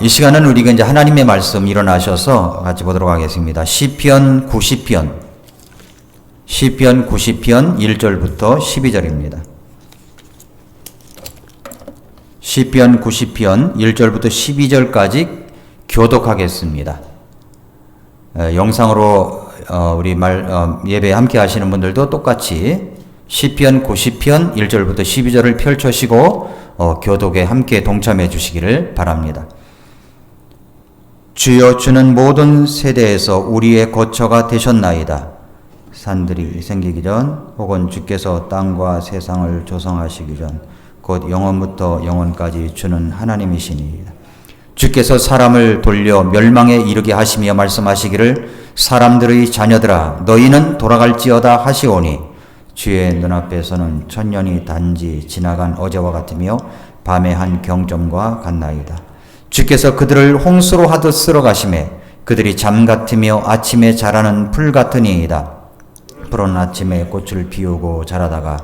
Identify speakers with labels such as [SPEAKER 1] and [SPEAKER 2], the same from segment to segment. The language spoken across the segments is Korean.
[SPEAKER 1] 이 시간은 우리가 이제 하나님의 말씀 일어나셔서 같이 보도록 하겠습니다. 시편 90편 1절부터 12절입니다. 시편 90편 1절부터 12절까지 교독하겠습니다. 영상으로 우리 예배 함께 하시는 분들도 똑같이 시편 90편 1절부터 12절을 펼쳐시고 교독에 함께 동참해 주시기를 바랍니다. 주여, 주는 모든 세대에서 우리의 거처가 되셨나이다. 산들이 생기기 전, 혹은 주께서 땅과 세상을 조성하시기 전, 곧 영원부터 영원까지 주는 하나님이시니이다. 주께서 사람을 돌려 멸망에 이르게 하시며 말씀하시기를, 사람들의 자녀들아 너희는 돌아갈지어다 하시오니, 주의 눈앞에서는 천년이 단지 지나간 어제와 같으며 밤의 한 경점과 같나이다. 주께서 그들을 홍수로 하듯 쓸어가시매 그들이 잠 같으며 아침에 자라는 풀 같으니이다. 푸른 아침에 꽃을 피우고 자라다가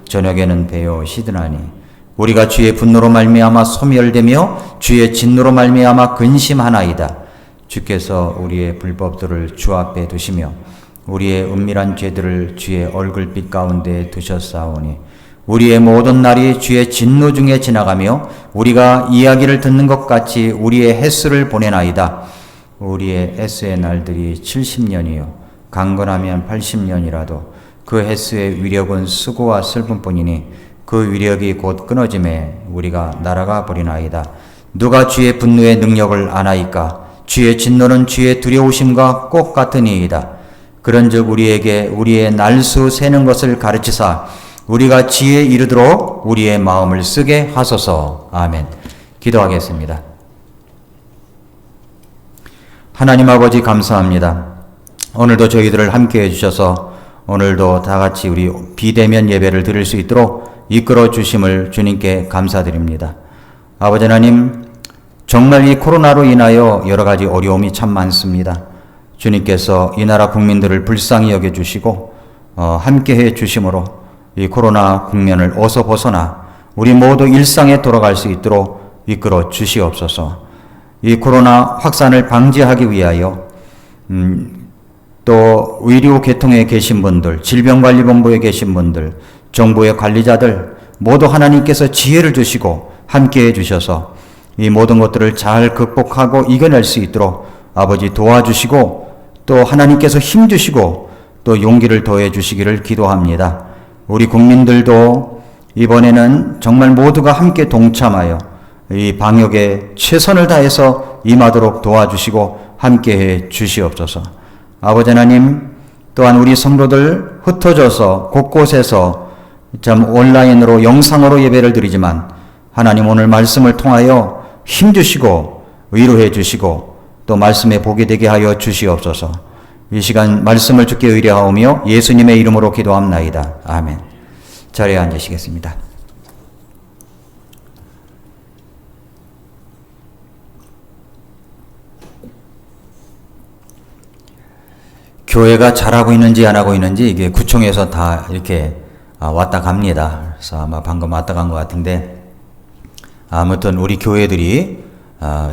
[SPEAKER 1] 저녁에는 베어 시드나니, 우리가 주의 분노로 말미암아 소멸되며 주의 진노로 말미암아 근심하나이다. 주께서 우리의 불법들을 주 앞에 두시며 우리의 은밀한 죄들을 주의 얼굴빛 가운데 두셨사오니, 우리의 모든 날이 주의 진노 중에 지나가며 우리가 이야기를 듣는 것 같이 우리의 횟수를 보내나이다. 우리의 횟수의 날들이 70년이요 강건하면 80년이라도 그 횟수의 위력은 수고와 슬픔뿐이니 그 위력이 곧 끊어짐에 우리가 날아가 버리나이다. 누가 주의 분노의 능력을 아나이까? 주의 진노는 주의 두려우심과 꽃 같으니이다. 그런즉 우리에게 우리의 날수 세는 것을 가르치사 우리가 지혜에 이르도록 우리의 마음을 쓰게 하소서. 아멘. 기도하겠습니다. 하나님 아버지, 감사합니다. 오늘도 저희들을 함께 해주셔서 오늘도 다같이 우리 비대면 예배를 드릴 수 있도록 이끌어 주심을 주님께 감사드립니다. 아버지 하나님, 정말 이 코로나로 인하여 여러 가지 어려움이 참 많습니다. 주님께서 이 나라 국민들을 불쌍히 여겨주시고 함께해 주심으로 이 코로나 국면을 어서 벗어나 우리 모두 일상에 돌아갈 수 있도록 이끌어 주시옵소서. 이 코로나 확산을 방지하기 위하여 또 의료 계통에 계신 분들, 질병관리본부에 계신 분들, 정부의 관리자들 모두 하나님께서 지혜를 주시고 함께해 주셔서 이 모든 것들을 잘 극복하고 이겨낼 수 있도록 아버지 도와주시고 또 하나님께서 힘주시고 또 용기를 더해 주시기를 기도합니다. 우리 국민들도 이번에는 정말 모두가 함께 동참하여 이 방역에 최선을 다해서 임하도록 도와주시고 함께해 주시옵소서. 아버지 하나님, 또한 우리 성도들 흩어져서 곳곳에서 참 온라인으로 영상으로 예배를 드리지만 하나님, 오늘 말씀을 통하여 힘주시고 위로해 주시고 또 말씀에 복이 되게 하여 주시옵소서. 이 시간 말씀을 주께 의뢰하오며 예수님의 이름으로 기도합나이다. 아멘. 자리에 앉으시겠습니다. 교회가 잘하고 있는지 안 하고 있는지 이게 구청에서 다 이렇게 왔다 갑니다. 그래서 아마 방금 왔다 간 것 같은데, 아무튼 우리 교회들이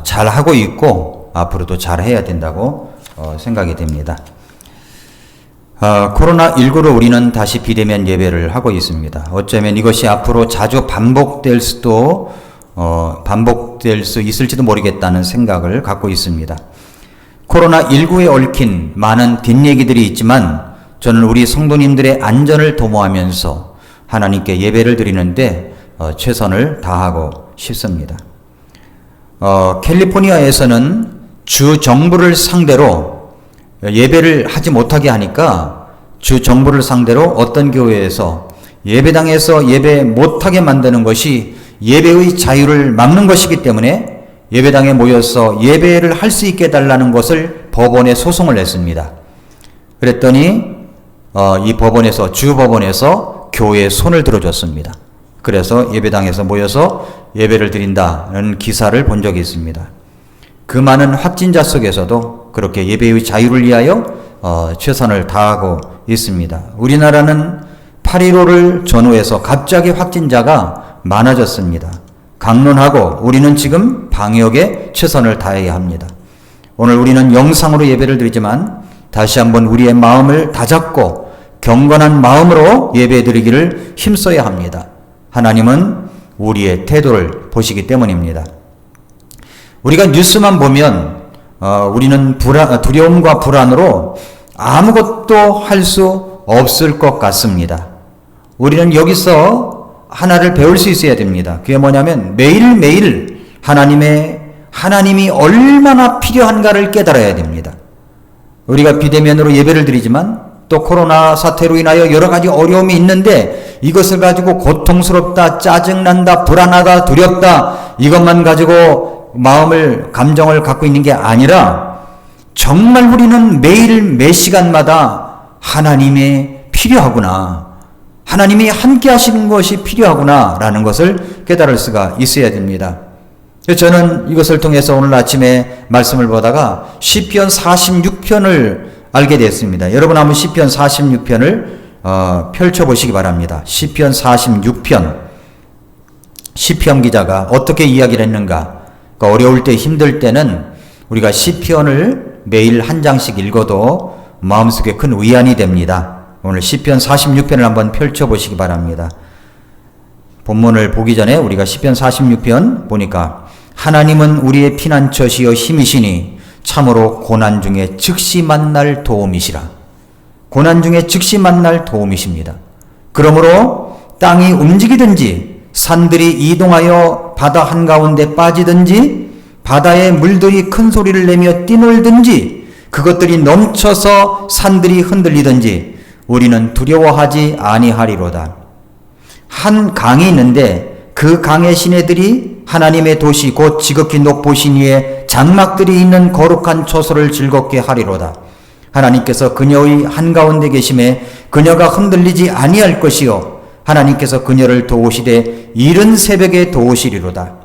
[SPEAKER 1] 잘하고 있고 앞으로도 잘해야 된다고 생각이 됩니다. 코로나19로 우리는 다시 비대면 예배를 하고 있습니다. 어쩌면 이것이 앞으로 자주 반복될 수 있을지도 모르겠다는 생각을 갖고 있습니다. 코로나19에 얽힌 많은 뒷얘기들이 있지만 저는 우리 성도님들의 안전을 도모하면서 하나님께 예배를 드리는데 최선을 다하고 싶습니다. 캘리포니아에서는 주 정부를 상대로 예배를 하지 못하게 하니까 주 정부를 상대로 어떤 교회에서 예배당에서 예배 못하게 만드는 것이 예배의 자유를 막는 것이기 때문에 예배당에 모여서 예배를 할 수 있게 해달라는 것을 법원에 소송을 냈습니다. 그랬더니 이 법원에서, 주 법원에서 교회에 손을 들어줬습니다. 그래서 예배당에서 모여서 예배를 드린다는 기사를 본 적이 있습니다. 그 많은 확진자 속에서도 그렇게 예배의 자유를 위하여 최선을 다하고 있습니다. 우리나라는 8.15를 전후해서 갑자기 확진자가 많아졌습니다. 강론하고 우리는 지금 방역에 최선을 다해야 합니다. 오늘 우리는 영상으로 예배를 드리지만 다시 한번 우리의 마음을 다잡고 경건한 마음으로 예배드리기를 힘써야 합니다. 하나님은 우리의 태도를 보시기 때문입니다. 우리가 뉴스만 보면 우리는 두려움과 불안으로 아무것도 할 수 없을 것 같습니다. 우리는 여기서 하나를 배울 수 있어야 됩니다. 그게 뭐냐면 매일매일 하나님이 얼마나 필요한가를 깨달아야 됩니다. 우리가 비대면으로 예배를 드리지만 또 코로나 사태로 인하여 여러 가지 어려움이 있는데 이것을 가지고 고통스럽다, 짜증난다, 불안하다, 두렵다 이것만 가지고 감정을 갖고 있는 게 아니라 정말 우리는 매일 매 시간마다 하나님이 필요하구나. 하나님이 함께 하시는 것이 필요하구나 라는 것을 깨달을 수가 있어야 됩니다. 저는 이것을 통해서 오늘 아침에 말씀을 보다가 시편 46편을 알게 됐습니다. 여러분 한번 시편 46편을 펼쳐보시기 바랍니다. 시편 46편. 시편 기자가 어떻게 이야기를 했는가. 그러니까 어려울 때 힘들 때는 우리가 시편을 매일 한 장씩 읽어도 마음속에 큰 위안이 됩니다. 오늘 시편 46편을 한번 펼쳐보시기 바랍니다. 본문을 보기 전에 우리가 시편 46편 보니까 하나님은 우리의 피난처시여 힘이시니 참으로 고난 중에 즉시 만날 도움이시라. 고난 중에 즉시 만날 도움이십니다. 그러므로 땅이 움직이든지 산들이 이동하여 바다 한가운데 빠지든지 바다의 물들이 큰 소리를 내며 뛰놀든지 그것들이 넘쳐서 산들이 흔들리든지 우리는 두려워하지 아니하리로다. 한 강이 있는데 그 강의 시내들이 하나님의 도시 곧 지극히 높으신 이에 장막들이 있는 거룩한 초소를 즐겁게 하리로다. 하나님께서 그녀의 한가운데 계심에 그녀가 흔들리지 아니할 것이요 하나님께서 그녀를 도우시되 이른 새벽에 도우시리로다.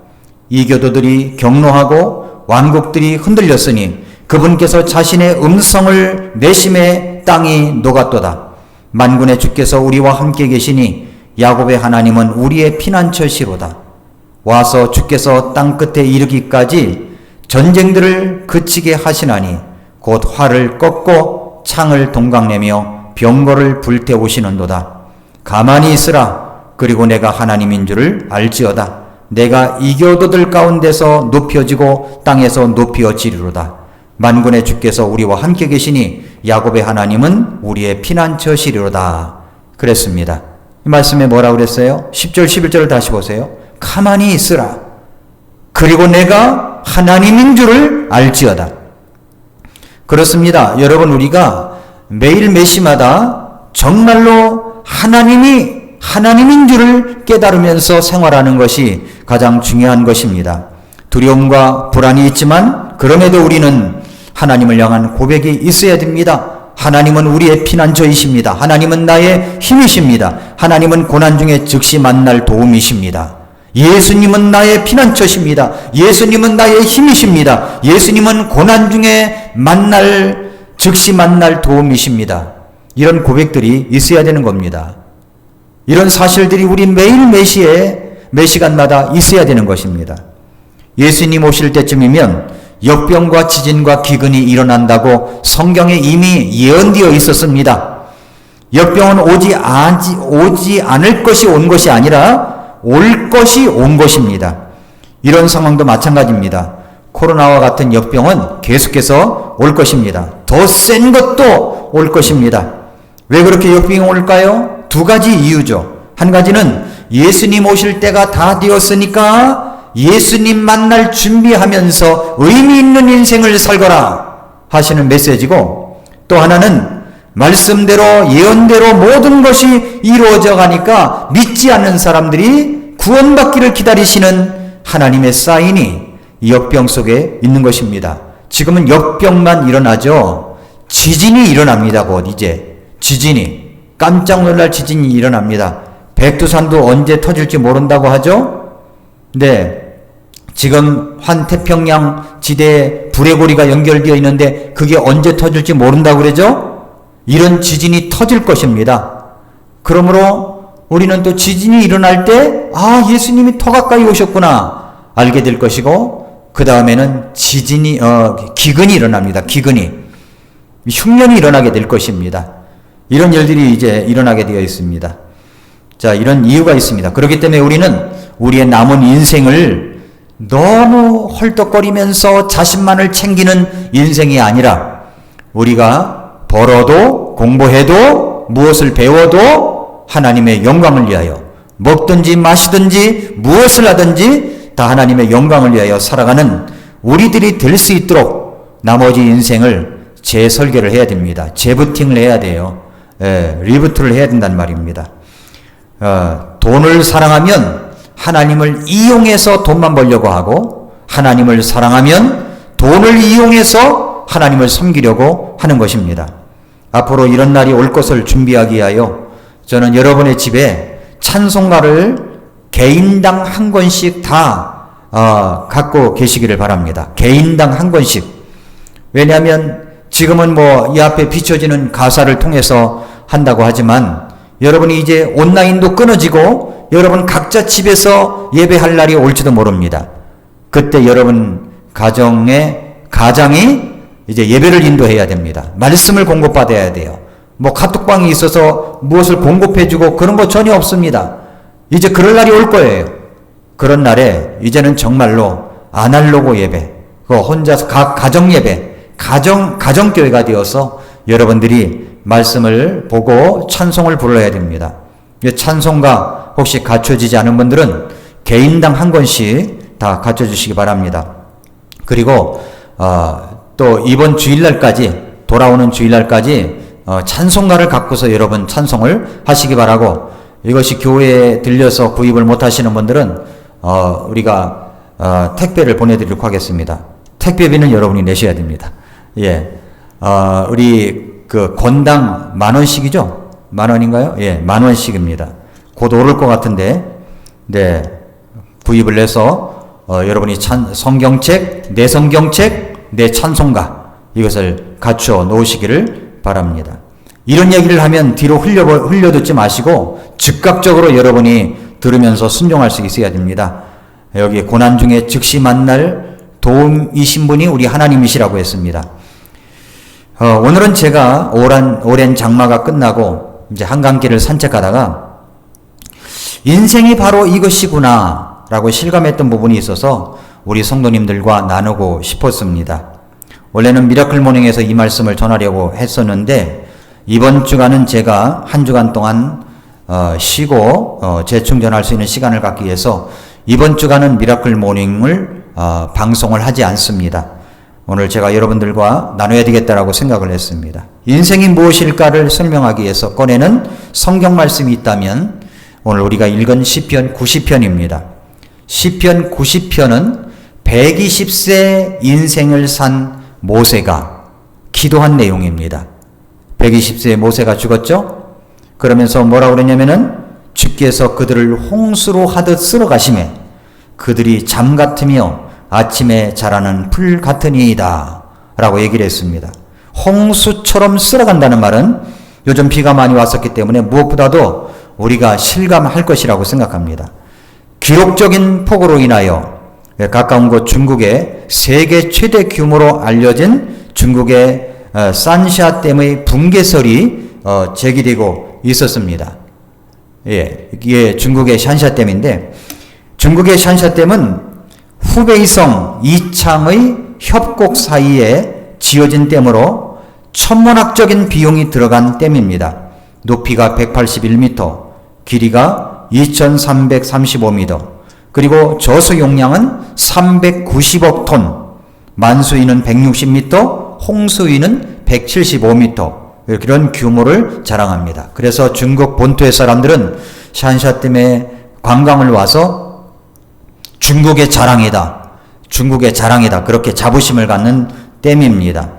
[SPEAKER 1] 이교도들이 경노하고 왕국들이 흔들렸으니 그분께서 자신의 음성을 내심에 땅이 녹았도다. 만군의 주께서 우리와 함께 계시니 야곱의 하나님은 우리의 피난처시로다. 와서 주께서 땅끝에 이르기까지 전쟁들을 그치게 하시나니 곧 활을 꺾고 창을 동강내며 병거를 불태우시는도다. 가만히 있으라. 그리고 내가 하나님인 줄을 알지어다. 내가 이교도들 가운데서 높여지고 땅에서 높여지리로다. 만군의 주께서 우리와 함께 계시니 야곱의 하나님은 우리의 피난처시리로다. 그랬습니다. 이 말씀에 뭐라고 그랬어요? 10절 11절을 다시 보세요. 가만히 있으라. 그리고 내가 하나님인 줄을 알지어다. 그렇습니다. 여러분 우리가 매일 매시마다 정말로 하나님인 줄을 깨달으면서 생활하는 것이 가장 중요한 것입니다. 두려움과 불안이 있지만 그럼에도 우리는 하나님을 향한 고백이 있어야 됩니다. 하나님은 우리의 피난처이십니다. 하나님은 나의 힘이십니다. 하나님은 고난 중에 즉시 만날 도움이십니다. 예수님은 나의 피난처십니다. 예수님은 나의 힘이십니다. 예수님은 고난 중에 즉시 만날 도움이십니다. 이런 고백들이 있어야 되는 겁니다. 이런 사실들이 우리 매일 매 시간마다 있어야 되는 것입니다. 예수님 오실 때쯤이면 역병과 지진과 기근이 일어난다고 성경에 이미 예언되어 있었습니다. 역병은 오지 않을 것이 온 것이 아니라 올 것이 온 것입니다. 이런 상황도 마찬가지입니다. 코로나와 같은 역병은 계속해서 올 것입니다. 더 센 것도 올 것입니다. 왜 그렇게 역병이 올까요? 두 가지 이유죠. 한 가지는 예수님 오실 때가 다 되었으니까 예수님 만날 준비하면서 의미 있는 인생을 살거라 하시는 메시지고, 또 하나는 말씀대로 예언대로 모든 것이 이루어져 가니까 믿지 않는 사람들이 구원받기를 기다리시는 하나님의 사인이 이 역병 속에 있는 것입니다. 지금은 역병만 일어나죠. 지진이 일어납니다. 곧 이제 지진이, 깜짝 놀랄 지진이 일어납니다. 백두산도 언제 터질지 모른다고 하죠. 네, 지금 환태평양 지대에 불의 고리가 연결되어 있는데 그게 언제 터질지 모른다고 그러죠. 이런 지진이 터질 것입니다. 그러므로 우리는 또 지진이 일어날 때, 아, 예수님이 더 가까이 오셨구나 알게 될 것이고, 그 다음에는 기근이 일어납니다. 기근이. 흉년이 일어나게 될 것입니다. 이런 일들이 이제 일어나게 되어 있습니다. 자, 이런 이유가 있습니다. 그렇기 때문에 우리는 우리의 남은 인생을 너무 헐떡거리면서 자신만을 챙기는 인생이 아니라, 우리가 벌어도 공부해도 무엇을 배워도 하나님의 영광을 위하여, 먹든지 마시든지 무엇을 하든지 다 하나님의 영광을 위하여 살아가는 우리들이 될 수 있도록 나머지 인생을 재설계를 해야 됩니다. 재부팅을 해야 돼요. 리부트를 해야 된단 말입니다. 돈을 사랑하면 하나님을 이용해서 돈만 벌려고 하고, 하나님을 사랑하면 돈을 이용해서 하나님을 섬기려고 하는 것입니다. 앞으로 이런 날이 올 것을 준비하기 위하여 저는 여러분의 집에 찬송가를 개인당 한 권씩 다 갖고 계시기를 바랍니다. 개인당 한 권씩. 왜냐하면 지금은 뭐 이 앞에 비춰지는 가사를 통해서 한다고 하지만, 여러분이 이제 온라인도 끊어지고 여러분 각자 집에서 예배할 날이 올지도 모릅니다. 그때 여러분 가장이 이제 예배를 인도해야 됩니다. 말씀을 공급받아야 돼요. 뭐 카톡방이 있어서 무엇을 공급해주고 그런 거 전혀 없습니다. 이제 그럴 날이 올 거예요. 그런 날에 이제는 정말로 아날로그 예배, 혼자서 가정 예배, 가정교회가 되어서 여러분들이 말씀을 보고 찬송을 불러야 됩니다. 찬송가 혹시 갖춰지지 않은 분들은 개인당 한 권씩 다 갖춰주시기 바랍니다. 그리고 또 이번 주일날까지, 돌아오는 주일날까지 찬송가를 갖고서 여러분 찬송을 하시기 바라고, 이것이 교회에 들려서 구입을 못 하시는 분들은 우리가 택배를 보내드리도록 하겠습니다. 택배비는 여러분이 내셔야 됩니다. 예, 우리 그 건당 10,000원씩이죠? 10,000원인가요? 예, 10,000원씩입니다. 곧 오를 것 같은데, 네, 구입을 해서 여러분이 성경책, 내 성경책, 내 찬송가, 이것을 갖추어 놓으시기를 바랍니다. 이런 얘기를 하면 뒤로 흘려듣지 마시고 즉각적으로 여러분이 들으면서 순종할 수 있어야 됩니다. 여기 고난 중에 즉시 만날 도움이신 분이 우리 하나님이시라고 했습니다. 오늘은 제가 오랜 장마가 끝나고 이제 한강길을 산책하다가 인생이 바로 이것이구나 라고 실감했던 부분이 있어서 우리 성도님들과 나누고 싶었습니다. 원래는 미라클 모닝에서 이 말씀을 전하려고 했었는데, 이번 주간은 제가 한 주간 동안 쉬고 재충전할 수 있는 시간을 갖기 위해서 이번 주간은 미라클 모닝을 방송을 하지 않습니다. 오늘 제가 여러분들과 나눠야 되겠다라고 생각을 했습니다. 인생이 무엇일까를 설명하기 위해서 꺼내는 성경 말씀이 있다면 오늘 우리가 읽은 시편 90편입니다. 시편 90편은 120세 인생을 산 모세가 기도한 내용입니다. 120세의 모세가 죽었죠? 그러면서 뭐라고 그러냐면은, 주께서 그들을 홍수로 하듯 쓸어가시매 그들이 잠 같으며 아침에 자라는 풀 같으니이다 라고 얘기를 했습니다. 홍수처럼 쓸어간다는 말은 요즘 비가 많이 왔었기 때문에 무엇보다도 우리가 실감할 것이라고 생각합니다. 기록적인 폭우로 인하여 가까운 곳 중국의 세계 최대 규모로 알려진 중국의 산샤댐의 붕괴설이 제기되고 있었습니다. 예, 이게 중국의 샨샤댐인데, 중국의 샨샤댐은 후베이성 이창의 협곡 사이에 지어진 댐으로 천문학적인 비용이 들어간 댐입니다. 높이가 181m, 길이가 2335m, 그리고 저수 용량은 390억 톤, 만수위는 160m, 홍수위는 175m, 이런 규모를 자랑합니다. 그래서 중국 본토의 사람들은 샨샤댐에 관광을 와서 중국의 자랑이다, 중국의 자랑이다, 그렇게 자부심을 갖는 댐입니다.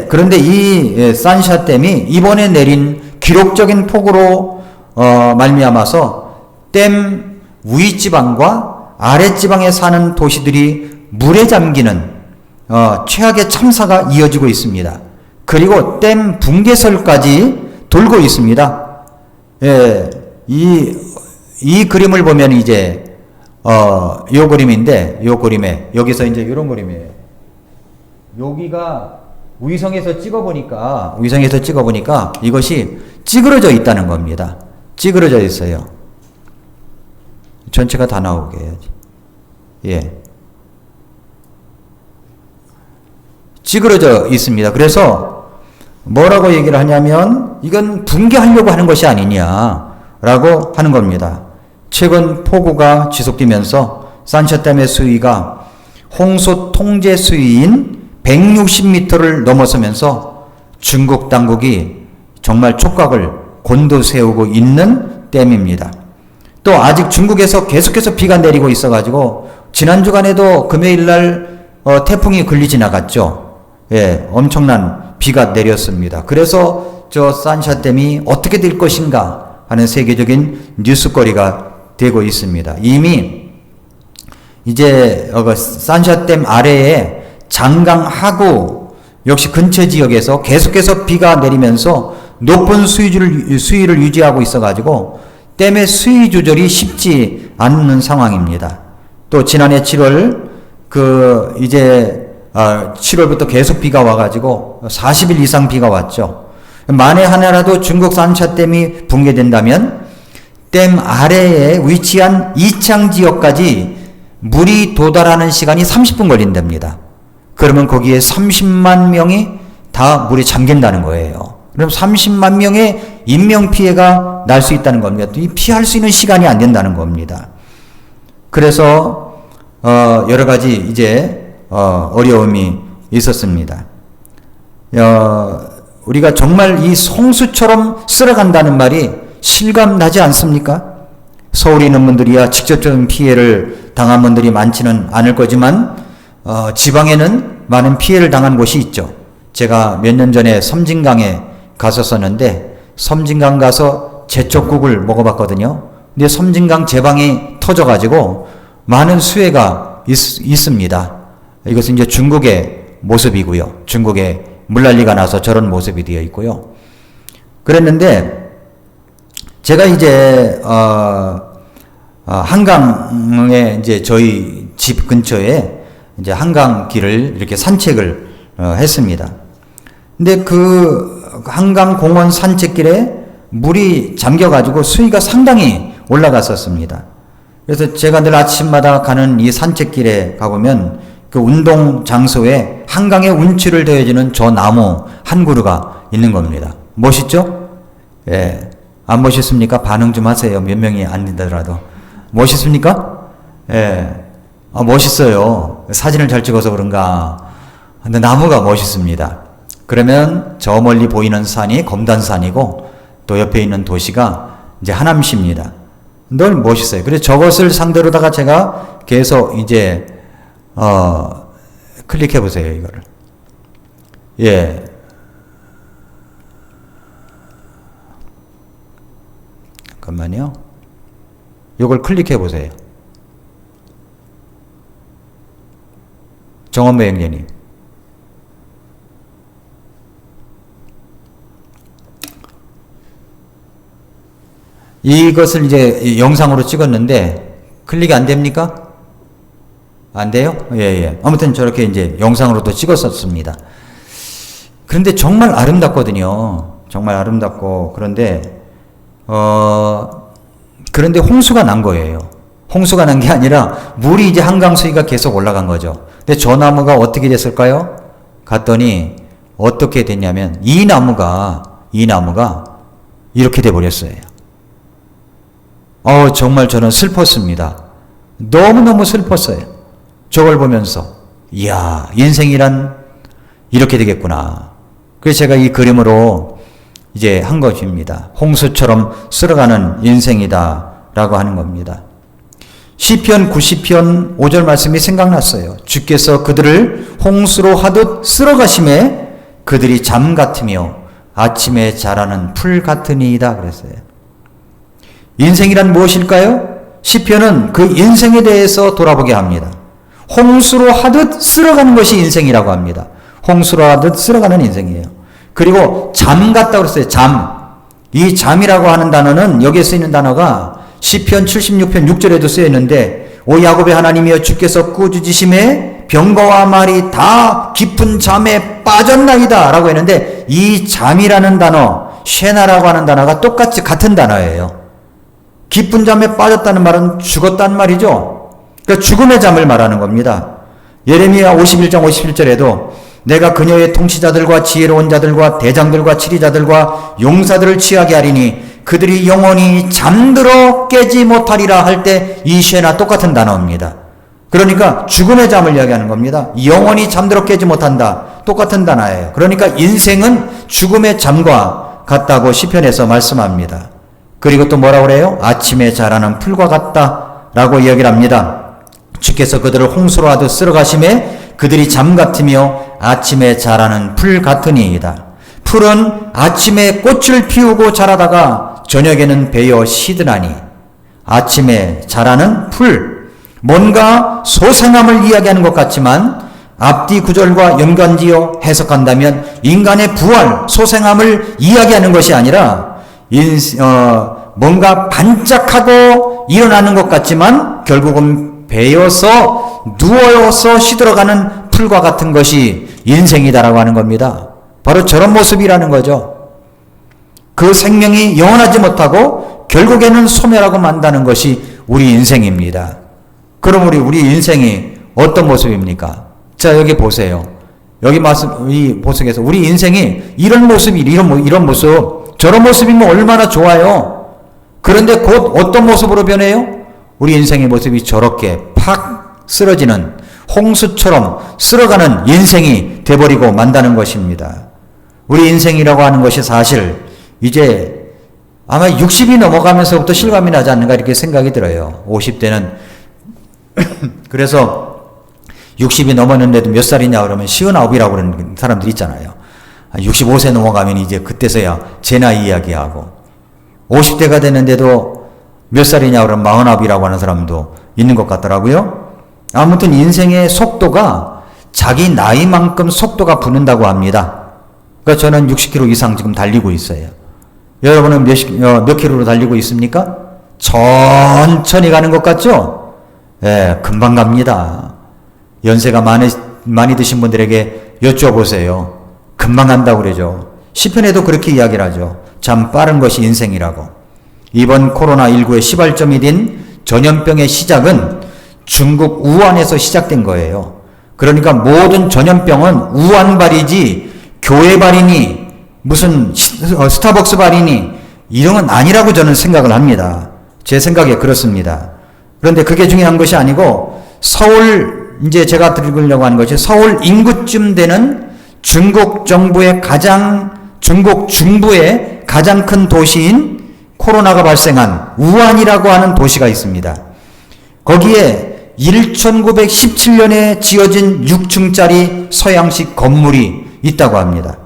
[SPEAKER 1] 그런데 이 산샤댐이 이번에 내린 기록적인 폭우로 말미암아서 댐 위지방과 아랫지방에 사는 도시들이 물에 잠기는 최악의 참사가 이어지고 있습니다. 그리고 댐 붕괴설까지 돌고 있습니다. 예, 이 그림을 보면 이제, 요 그림인데, 요 그림에, 여기서 이제 이런 그림이에요. 여기가 위성에서 찍어보니까 이것이 찌그러져 있다는 겁니다. 찌그러져 있어요. 전체가 다 나오게 해야지. 예. 찌그러져 있습니다. 그래서 뭐라고 얘기를 하냐면 이건 붕괴하려고 하는 것이 아니냐라고 하는 겁니다. 최근 폭우가 지속되면서 산샤댐의 수위가 홍수 통제 수위인 160m를 넘어서면서 중국 당국이 정말 촉각을 곤두세우고 있는 댐입니다. 또 아직 중국에서 계속해서 비가 내리고 있어가지고 지난 주간에도 금요일날 태풍이 걸리 지나갔죠. 예, 엄청난 비가 내렸습니다. 그래서 저 산샤댐이 어떻게 될 것인가 하는 세계적인 뉴스거리가 되고 있습니다. 이미 이제 산샤댐 아래에 장강 하구 역시 근처 지역에서 계속해서 비가 내리면서 높은 수위를 유지하고 있어가지고 댐의 수위 조절이 쉽지 않는 상황입니다. 또 지난해 7월 7월부터 계속 비가 와가지고 40일 이상 비가 왔죠. 만에 하나라도 중국 산샤댐이 붕괴된다면 댐 아래에 위치한 이창 지역까지 물이 도달하는 시간이 30분 걸린답니다. 그러면 거기에 30만 명이 다 물에 잠긴다는 거예요. 그럼 30만 명의 인명피해가 날 수 있다는 겁니다. 이 피할 수 있는 시간이 안 된다는 겁니다. 그래서 여러 가지 이제 어려움이 있었습니다. 우리가 정말 이 홍수처럼 쓸어간다는 말이 실감나지 않습니까? 서울에 있는 분들이야 직접적인 피해를 당한 분들이 많지는 않을 거지만 지방에는 많은 피해를 당한 곳이 있죠. 제가 몇 년 전에 섬진강에 갔었었는데 섬진강 가서 제철국을 먹어봤거든요. 근데 섬진강 제방이 터져가지고 많은 수해가 있습니다. 이것은 이제 중국의 모습이고요. 중국에 물난리가 나서 저런 모습이 되어 있고요. 그랬는데 제가 이제 한강에 이제 저희 집 근처에 이제 한강길을 이렇게 산책을 했습니다. 근데 그 한강 공원 산책길에 물이 잠겨가지고 수위가 상당히 올라갔었습니다. 그래서 제가 늘 아침마다 가는 이 산책길에 가보면 그 운동 장소에 한강의 운치를 더해주는 저 나무 한 그루가 있는 겁니다. 멋있죠? 예. 안 멋있습니까? 반응 좀 하세요. 몇 명이 안 된다더라도. 멋있습니까? 예. 멋있어요. 사진을 잘 찍어서 그런가. 근데 나무가 멋있습니다. 그러면 저 멀리 보이는 산이 검단산이고 또 옆에 있는 도시가 이제 하남시입니다. 늘 멋있어요. 그래서 저것을 상대로다가 제가 계속 이제 클릭해 보세요, 이거를. 예. 잠깐만요. 이걸 클릭해 보세요. 정원배 형제님. 이것을 이제 영상으로 찍었는데 클릭이 안 됩니까? 안 돼요? 예. 아무튼 저렇게 이제 영상으로도 찍었었습니다. 그런데 정말 아름답거든요. 정말 아름답고 그런데 홍수가 난 거예요. 홍수가 난 게 아니라 물이 이제 한강 수위가 계속 올라간 거죠. 근데 저 나무가 어떻게 됐을까요? 갔더니 어떻게 됐냐면 이 나무가 이렇게 돼 버렸어요. 정말 저는 슬펐습니다. 너무너무 슬펐어요. 저걸 보면서 이야, 인생이란 이렇게 되겠구나. 그래서 제가 이 그림으로 이제 한 것입니다. 홍수처럼 쓸어가는 인생이다 라고 하는 겁니다. 시편 90편 5절 말씀이 생각났어요. 주께서 그들을 홍수로 하듯 쓸어가심에 그들이 잠 같으며 아침에 자라는 풀 같으니이다 그랬어요. 인생이란 무엇일까요? 시편은 그 인생에 대해서 돌아보게 합니다. 홍수로 하듯 쓸어가는 것이 인생이라고 합니다. 홍수로 하듯 쓸어가는 인생이에요. 그리고 잠 같다고 그랬어요. 잠. 이 잠이라고 하는 단어는 여기에 쓰이는 단어가 시편 76편 6절에도 쓰여 있는데 오 야곱의 하나님이여 주께서 꾸짖으심에 병거와 말이 다 깊은 잠에 빠졌나이다 라고 했는데 이 잠이라는 단어, 쉐나라고 하는 단어가 똑같이 같은 단어예요. 깊은 잠에 빠졌다는 말은 죽었다는 말이죠. 그러니까 죽음의 잠을 말하는 겁니다. 예레미야 51장 51절에도 내가 그녀의 통치자들과 지혜로운 자들과 대장들과 치리자들과 용사들을 취하게 하리니 그들이 영원히 잠들어 깨지 못하리라 할 때 이 쉐나 똑같은 단어입니다. 그러니까 죽음의 잠을 이야기하는 겁니다. 영원히 잠들어 깨지 못한다. 똑같은 단어예요. 그러니까 인생은 죽음의 잠과 같다고 시편에서 말씀합니다. 그리고 또 뭐라고 그래요? 아침에 자라는 풀과 같다라고 이야기를 합니다. 주께서 그들을 홍수로 하듯 쓸어가심에 그들이 잠 같으며 아침에 자라는 풀 같으니이다. 풀은 아침에 꽃을 피우고 자라다가 저녁에는 베어 시드나니 아침에 자라는 풀, 뭔가 소생함을 이야기하는 것 같지만 앞뒤 구절과 연관지어 해석한다면 인간의 부활, 소생함을 이야기하는 것이 아니라 뭔가 반짝하고 일어나는 것 같지만 결국은 베어서 누워서 시들어가는 풀과 같은 것이 인생이다라고 하는 겁니다. 바로 저런 모습이라는 거죠. 그 생명이 영원하지 못하고 결국에는 소멸하고 만다는 것이 우리 인생입니다. 그럼 우리 인생이 어떤 모습입니까? 자, 여기 보세요. 여기 이 보석에서 우리 인생이 이런 모습이 이런 모습, 저런 모습이면 얼마나 좋아요. 그런데 곧 어떤 모습으로 변해요? 우리 인생의 모습이 저렇게 팍 쓰러지는 홍수처럼 쓸어가는 인생이 돼버리고 만다는 것입니다. 우리 인생이라고 하는 것이 사실 이제 아마 60이 넘어가면서부터 실감이 나지 않는가 이렇게 생각이 들어요. 50대는 그래서 60이 넘었는데도 몇 살이냐 그러면 59이라고 그러는 사람들 있잖아요. 65세 넘어가면 이제 그때서야 제 나이 이야기하고 50대가 됐는데도 몇 살이냐 그러면 49이라고 하는 사람도 있는 것 같더라고요. 아무튼 인생의 속도가 자기 나이만큼 속도가 붙는다고 합니다. 그러니까 저는 60km 이상 지금 달리고 있어요. 여러분은 몇 킬로로 달리고 있습니까? 천천히 가는 것 같죠? 예, 금방 갑니다. 연세가 많이 드신 분들에게 여쭤보세요. 금방 간다고 그러죠. 시편에도 그렇게 이야기를 하죠. 참 빠른 것이 인생이라고. 이번 코로나19의 시발점이 된 전염병의 시작은 중국 우한에서 시작된 거예요. 그러니까 모든 전염병은 우한발이지 교회발이니 무슨 스타벅스 발이니 이런 건 아니라고 저는 생각을 합니다. 제 생각에 그렇습니다. 그런데 그게 중요한 것이 아니고 서울, 이제 제가 드리려고 하는 것이 서울 인구쯤 되는 중국 중부의 가장 큰 도시인 코로나가 발생한 우한이라고 하는 도시가 있습니다. 거기에 1917년에 지어진 6층짜리 서양식 건물이 있다고 합니다.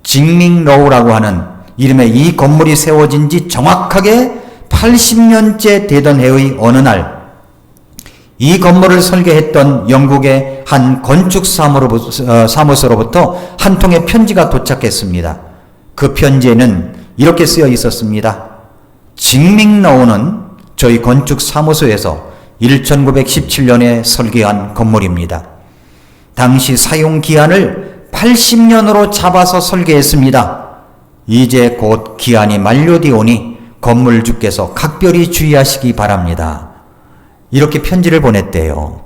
[SPEAKER 1] 징밍로우라고 하는 이름의 이 건물이 세워진 지 정확하게 80년째 되던 해의 어느 날 이 건물을 설계했던 영국의 한 건축 사무소로부터 한 통의 편지가 도착했습니다. 그 편지에는 이렇게 쓰여 있었습니다. 징밍로우는 저희 건축 사무소에서 1917년에 설계한 건물입니다. 당시 사용 기한을 80년으로 잡아서 설계했습니다. 이제 곧 기한이 만료되오니 건물주께서 각별히 주의하시기 바랍니다. 이렇게 편지를 보냈대요.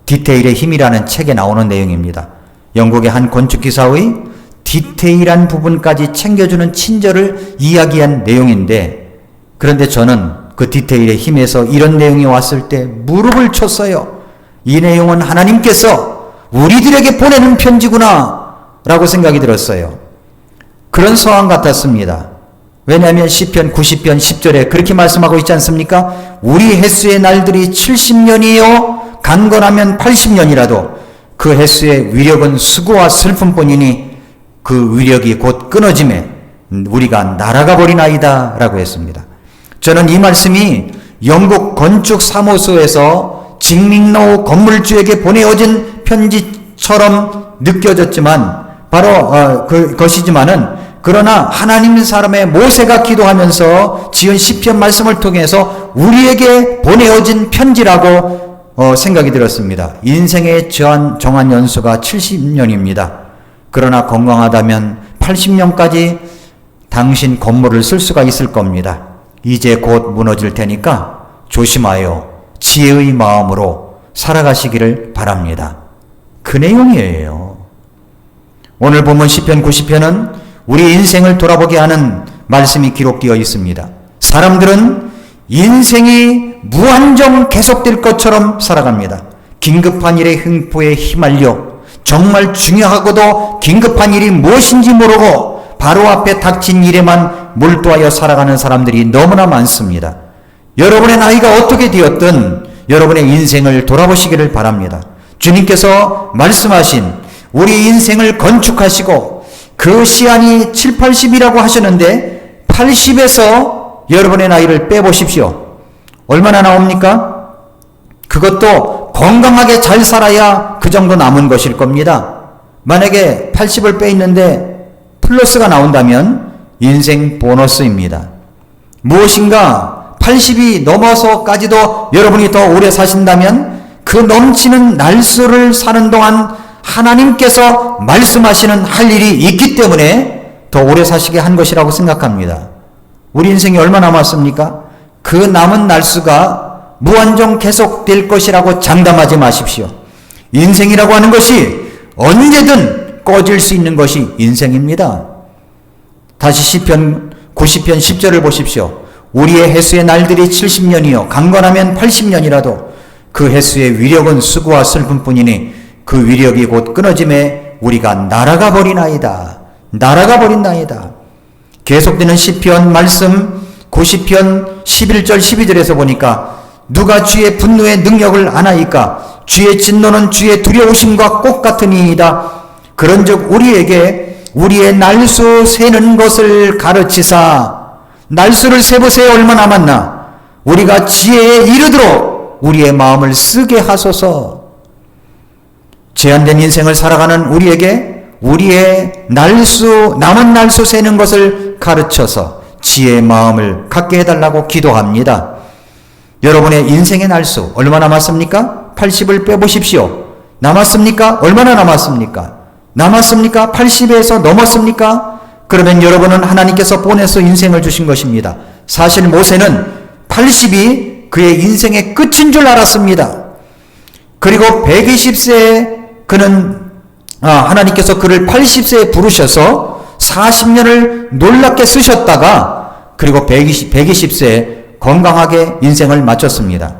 [SPEAKER 1] 디테일의 힘이라는 책에 나오는 내용입니다. 영국의 한 건축기사의 디테일한 부분까지 챙겨주는 친절을 이야기한 내용인데, 그런데 저는 그 디테일의 힘에서 이런 내용이 왔을 때 무릎을 쳤어요. 이 내용은 하나님께서 우리들에게 보내는 편지구나 라고 생각이 들었어요. 그런 상황 같았습니다. 왜냐하면 시편 90편 10절에 그렇게 말씀하고 있지 않습니까? 우리 횟수의 날들이 70년이요 강건하면 80년이라도 그 횟수의 위력은 수고와 슬픔뿐이니 그 위력이 곧 끊어짐에 우리가 날아가 버리나이다 라고 했습니다. 저는 이 말씀이 영국 건축 사무소에서 징밍로우 건물주에게 보내어진 편지처럼 느껴졌지만 바로 그것이지만은 그러나 하나님 사람의 모세가 기도하면서 지은 시편 말씀을 통해서 우리에게 보내어진 편지라고 생각이 들었습니다. 인생의 정한 연수가 70년입니다. 그러나 건강하다면 80년까지 당신 건물을 쓸 수가 있을 겁니다. 이제 곧 무너질 테니까 조심하여 지혜의 마음으로 살아가시기를 바랍니다. 그 내용이에요. 오늘 본문 시편 90편은 우리 인생을 돌아보게 하는 말씀이 기록되어 있습니다. 사람들은 인생이 무한정 계속될 것처럼 살아갑니다. 긴급한 일의 횡포에 휘말려 정말 중요하고도 긴급한 일이 무엇인지 모르고 바로 앞에 닥친 일에만 몰두하여 살아가는 사람들이 너무나 많습니다. 여러분의 나이가 어떻게 되었든 여러분의 인생을 돌아보시기를 바랍니다. 주님께서 말씀하신 우리 인생을 건축하시고 그 시한이 7, 80이라고 하셨는데 80에서 여러분의 나이를 빼보십시오. 얼마나 나옵니까? 그것도 건강하게 잘 살아야 그 정도 남은 것일 겁니다. 만약에 80을 빼있는데 플러스가 나온다면 인생 보너스입니다. 무엇인가 80이 넘어서까지도 여러분이 더 오래 사신다면 그 넘치는 날수를 사는 동안 하나님께서 말씀하시는 할 일이 있기 때문에 더 오래 사시게 한 것이라고 생각합니다. 우리 인생이 얼마 남았습니까? 그 남은 날수가 무한정 계속될 것이라고 장담하지 마십시오. 인생이라고 하는 것이 언제든 꺼질 수 있는 것이 인생입니다. 다시 시편 90편 10절을 보십시오. 우리의 해수의 날들이 70년이요 강건하면 80년이라도 그 해수의 위력은 수고와 슬픔뿐이니 그 위력이 곧 끊어짐에 우리가 날아가 버리나이다. 날아가 버린나이다. 계속되는 시편 말씀 90편 11절 12절에서 보니까 누가 주의 분노의 능력을 아나이까 주의 진노는 주의 두려우심과 꽃 같으니이다. 그런즉 우리에게 우리의 날수 세는 것을 가르치사. 날수를 세보세요. 얼마 남았나? 우리가 지혜에 이르도록 우리의 마음을 쓰게 하소서. 제한된 인생을 살아가는 우리에게 우리의 날수, 남은 날수 세는 것을 가르쳐서 지혜의 마음을 갖게 해달라고 기도합니다. 여러분의 인생의 날수 얼마 남았습니까? 80을 빼보십시오. 남았습니까? 얼마나 남았습니까? 남았습니까? 80에서 넘었습니까? 그러면 여러분은 하나님께서 보내서 인생을 주신 것입니다. 사실 모세는 80이 그의 인생의 끝인 줄 알았습니다. 그리고 120세에 그는 하나님께서 그를 80세에 부르셔서 40년을 놀랍게 쓰셨다가 그리고 120세에 건강하게 인생을 마쳤습니다.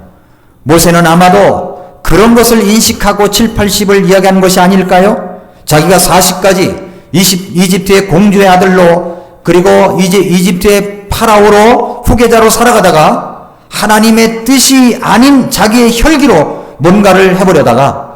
[SPEAKER 1] 모세는 아마도 그런 것을 인식하고 7, 80을 이야기한 것이 아닐까요? 자기가 40까지 이집트의 공주의 아들로 그리고 이제 이집트의 파라오로 후계자로 살아가다가 하나님의 뜻이 아닌 자기의 혈기로 뭔가를 해보려다가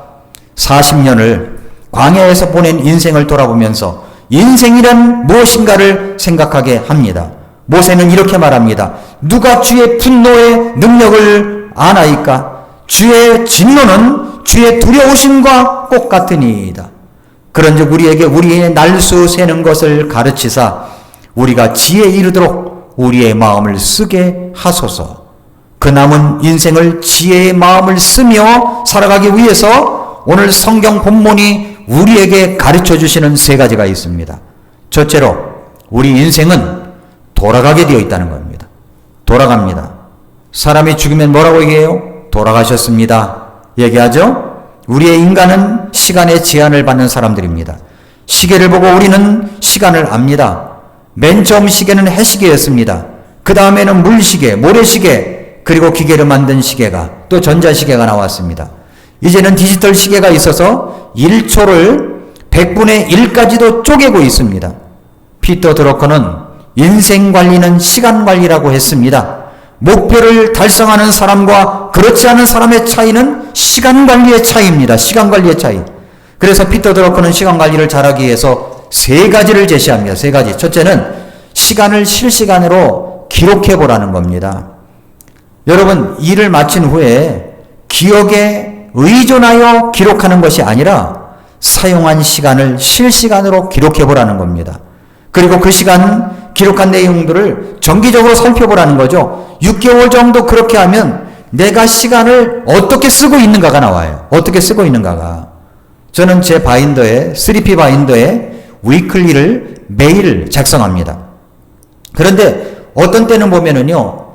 [SPEAKER 1] 40년을 광야에서 보낸 인생을 돌아보면서 인생이란 무엇인가를 생각하게 합니다. 모세는 이렇게 말합니다. 누가 주의 분노의 능력을 아나이까? 주의 진노는 주의 두려우심과 꽃 같으니이다. 그런즉 우리에게 우리의 날수 세는 것을 가르치사 우리가 지혜에 이르도록 우리의 마음을 쓰게 하소서. 그 남은 인생을 지혜의 마음을 쓰며 살아가기 위해서 오늘 성경 본문이 우리에게 가르쳐 주시는 세 가지가 있습니다. 첫째로 우리 인생은 돌아가게 되어 있다는 겁니다. 돌아갑니다. 사람이 죽으면 뭐라고 얘기해요? 돌아가셨습니다. 얘기하죠? 우리의 인간은 시간의 제한을 받는 사람들입니다. 시계를 보고 우리는 시간을 압니다. 맨 처음 시계는 해시계였습니다. 그 다음에는 물시계, 모래시계, 그리고 기계를 만든 시계가 또 전자시계가 나왔습니다. 이제는 디지털 시계가 있어서 1초를 100분의 1까지도 쪼개고 있습니다. 피터 드러커는 인생 관리는 시간 관리라고 했습니다. 목표를 달성하는 사람과 그렇지 않은 사람의 차이는 시간 관리의 차이입니다. 시간 관리의 차이. 그래서 피터 드러커는 시간 관리를 잘하기 위해서 세 가지를 제시합니다. 세 가지. 첫째는 시간을 실시간으로 기록해 보라는 겁니다. 여러분, 일을 마친 후에 기억에 의존하여 기록하는 것이 아니라 사용한 시간을 실시간으로 기록해 보라는 겁니다. 그리고 그 시간 기록한 내용들을 정기적으로 살펴보라는 거죠. 6개월 정도 그렇게 하면 내가 시간을 어떻게 쓰고 있는가가 나와요. 어떻게 쓰고 있는가가. 저는 제 바인더에 3P 바인더에 위클리를 매일 작성합니다. 그런데 어떤 때는 보면은요,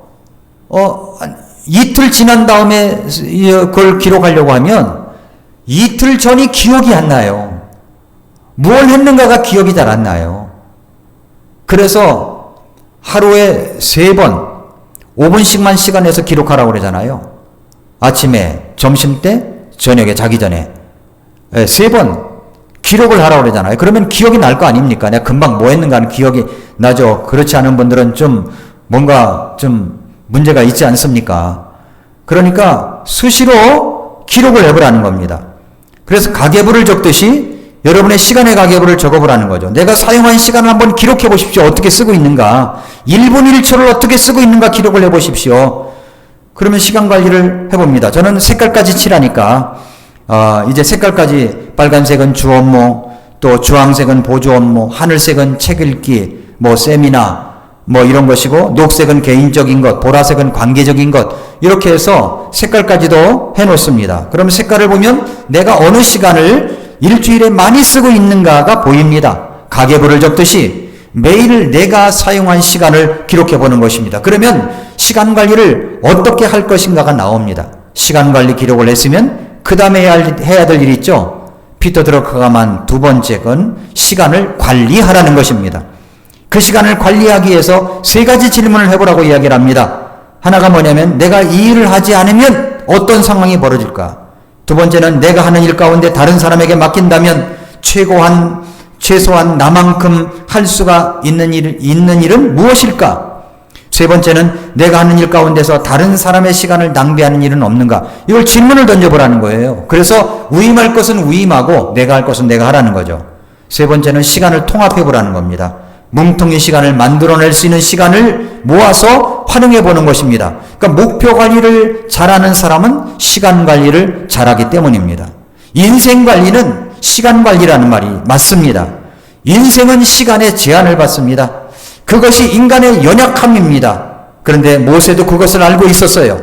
[SPEAKER 1] 이틀 지난 다음에 그걸 기록하려고 하면 이틀 전이 기억이 안 나요. 뭘 했는가가 기억이 잘 안 나요. 그래서 하루에 3번, 5분씩만 시간 내서 기록하라고 그러잖아요. 아침에, 점심때, 저녁에 자기 전에 3번 기록을 하라고 그러잖아요. 그러면 기억이 날 거 아닙니까? 내가 금방 뭐 했는가 하는 기억이 나죠. 그렇지 않은 분들은 좀 뭔가 좀 문제가 있지 않습니까? 그러니까 수시로 기록을 해보라는 겁니다. 그래서 가계부를 적듯이 여러분의 시간의 가계부를 적어보라는 거죠. 내가 사용한 시간을 한번 기록해 보십시오. 어떻게 쓰고 있는가. 1분 1초를 어떻게 쓰고 있는가 기록을 해 보십시오. 그러면 시간 관리를 해봅니다. 저는 색깔까지 칠하니까 이제 색깔까지 빨간색은 주 업무, 또 주황색은 보조 업무, 하늘색은 책 읽기, 뭐 세미나, 뭐 이런 것이고, 녹색은 개인적인 것, 보라색은 관계적인 것, 이렇게 해서 색깔까지도 해놓습니다. 그러면 색깔을 보면 내가 어느 시간을 일주일에 많이 쓰고 있는가가 보입니다. 가계부를 적듯이 매일 내가 사용한 시간을 기록해 보는 것입니다. 그러면 시간 관리를 어떻게 할 것인가가 나옵니다. 시간 관리 기록을 했으면 그 다음에 해야 될 일이 있죠. 피터 드러커가 만 두 번째 건 시간을 관리하라는 것입니다. 그 시간을 관리하기 위해서 3가지 질문을 해보라고 이야기를 합니다. 하나가 뭐냐면 내가 이 일을 하지 않으면 어떤 상황이 벌어질까? 두 번째는 내가 하는 일 가운데 다른 사람에게 맡긴다면 최소한 나만큼 할 수가 있는 일은 무엇일까? 세 번째는 내가 하는 일 가운데서 다른 사람의 시간을 낭비하는 일은 없는가? 이걸 질문을 던져보라는 거예요. 그래서 위임할 것은 위임하고 내가 할 것은 내가 하라는 거죠. 세 번째는 시간을 통합해보라는 겁니다. 뭉텅이 시간을 만들어낼 수 있는 시간을 모아서 활용해 보는 것입니다. 그러니까 목표 관리를 잘하는 사람은 시간 관리를 잘하기 때문입니다. 인생 관리는 시간 관리라는 말이 맞습니다. 인생은 시간에 제한을 받습니다. 그것이 인간의 연약함입니다. 그런데 모세도 그것을 알고 있었어요.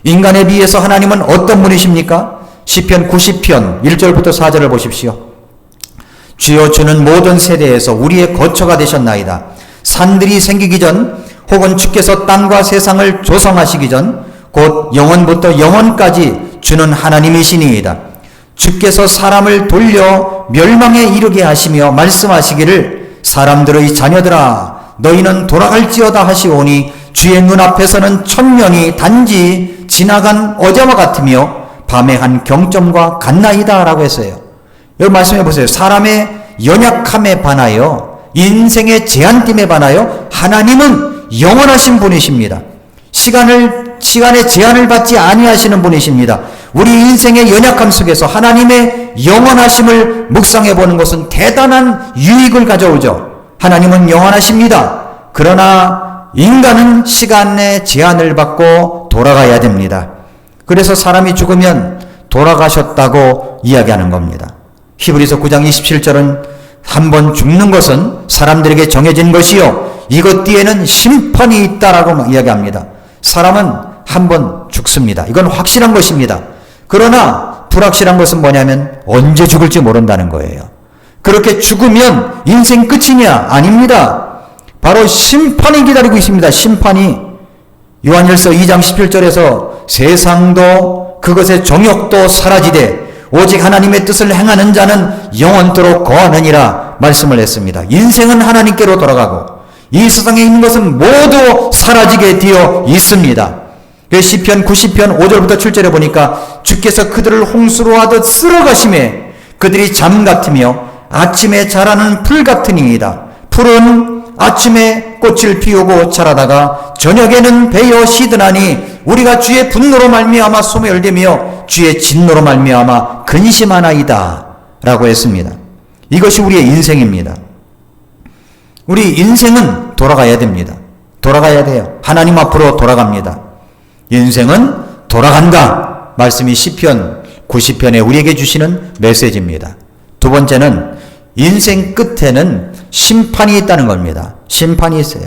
[SPEAKER 1] 인간에 비해서 하나님은 어떤 분이십니까? 시편 90편 1절부터 4절을 보십시오. 주여 주는 모든 세대에서 우리의 거처가 되셨나이다. 산들이 생기기 전 혹은 주께서 땅과 세상을 조성하시기 전 곧 영원부터 영원까지 주는 하나님이시니이다. 주께서 사람을 돌려 멸망에 이르게 하시며 말씀하시기를 사람들의 자녀들아 너희는 돌아갈지어다 하시오니 주의 눈앞에서는 천년이 단지 지나간 어제와 같으며 밤의 한 경점과 같나이다 라고 했어요. 여기 말씀해 보세요. 사람의 연약함에 반하여 인생의 제한됨에 반하여 하나님은 영원하신 분이십니다. 시간의 제한을 받지 아니하시는 분이십니다. 우리 인생의 연약함 속에서 하나님의 영원하심을 묵상해 보는 것은 대단한 유익을 가져오죠. 하나님은 영원하십니다. 그러나 인간은 시간의 제한을 받고 돌아가야 됩니다. 그래서 사람이 죽으면 돌아가셨다고 이야기하는 겁니다. 히브리서 9장 27절은 한번 죽는 것은 사람들에게 정해진 것이요 이것 뒤에는 심판이 있다라고 이야기합니다. 사람은 한번 죽습니다. 이건 확실한 것입니다. 그러나 불확실한 것은 뭐냐면 언제 죽을지 모른다는 거예요. 그렇게 죽으면 인생 끝이냐? 아닙니다. 바로 심판이 기다리고 있습니다. 심판이. 요한일서 2장 17절에서 세상도 그것의 정욕도 사라지되 오직 하나님의 뜻을 행하는 자는 영원토록 거하느니라 말씀을 했습니다. 인생은 하나님께로 돌아가고 이 세상에 있는 것은 모두 사라지게 되어 있습니다. 시편 90편 5절부터 7절에 보니까 주께서 그들을 홍수로 하듯 쓸어가심에 그들이 잠 같으며 아침에 자라는 풀 같으니이다. 풀은 아침에 꽃을 피우고 자라다가 저녁에는 베어 시드나니 우리가 주의 분노로 말미암아 소멸되며 주의 진노로 말미암아 근심하나이다 라고 했습니다. 이것이 우리의 인생입니다. 우리 인생은 돌아가야 됩니다. 돌아가야 돼요. 하나님 앞으로 돌아갑니다. 인생은 돌아간다. 말씀이 시편 90편에 우리에게 주시는 메시지입니다. 두 번째는 인생 끝에는 심판이 있다는 겁니다. 심판이 있어요.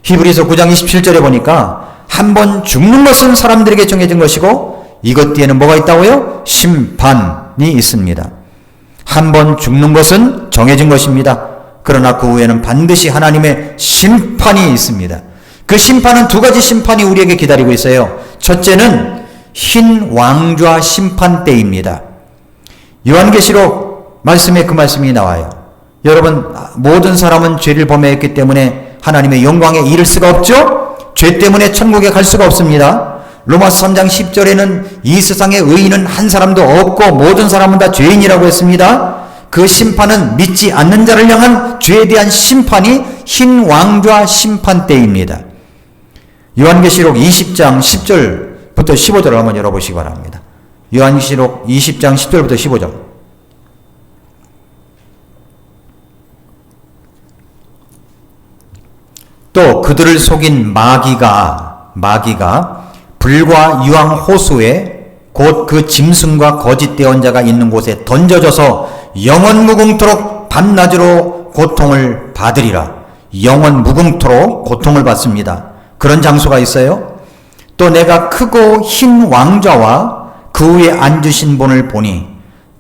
[SPEAKER 1] 히브리서 9장 27절에 보니까 한 번 죽는 것은 사람들에게 정해진 것이고 이것 뒤에는 뭐가 있다고요? 심판이 있습니다. 한 번 죽는 것은 정해진 것입니다. 그러나 그 후에는 반드시 하나님의 심판이 있습니다. 그 심판은 두 가지 심판이 우리에게 기다리고 있어요. 첫째는 흰 왕좌 심판 때입니다. 요한계시록 말씀에 그 말씀이 나와요. 여러분, 모든 사람은 죄를 범했기 때문에 하나님의 영광에 이를 수가 없죠? 죄 때문에 천국에 갈 수가 없습니다. 로마서 3장 10절에는 이 세상에 의인은 한 사람도 없고 모든 사람은 다 죄인이라고 했습니다. 그 심판은 믿지 않는 자를 향한 죄에 대한 심판이 흰 왕좌 심판 때입니다. 요한계시록 20장 10절부터 15절을 한번 열어보시기 바랍니다. 요한계시록 20장 10절부터 15절. 또 그들을 속인 마귀가 불과 유황 호수에 곧 그 짐승과 거짓 대언자가 있는 곳에 던져져서 영원 무궁토록 밤낮으로 고통을 받으리라. 영원 무궁토록 고통을 받습니다. 그런 장소가 있어요. 또 내가 크고 흰 왕좌와 그 위에 앉으신 분을 보니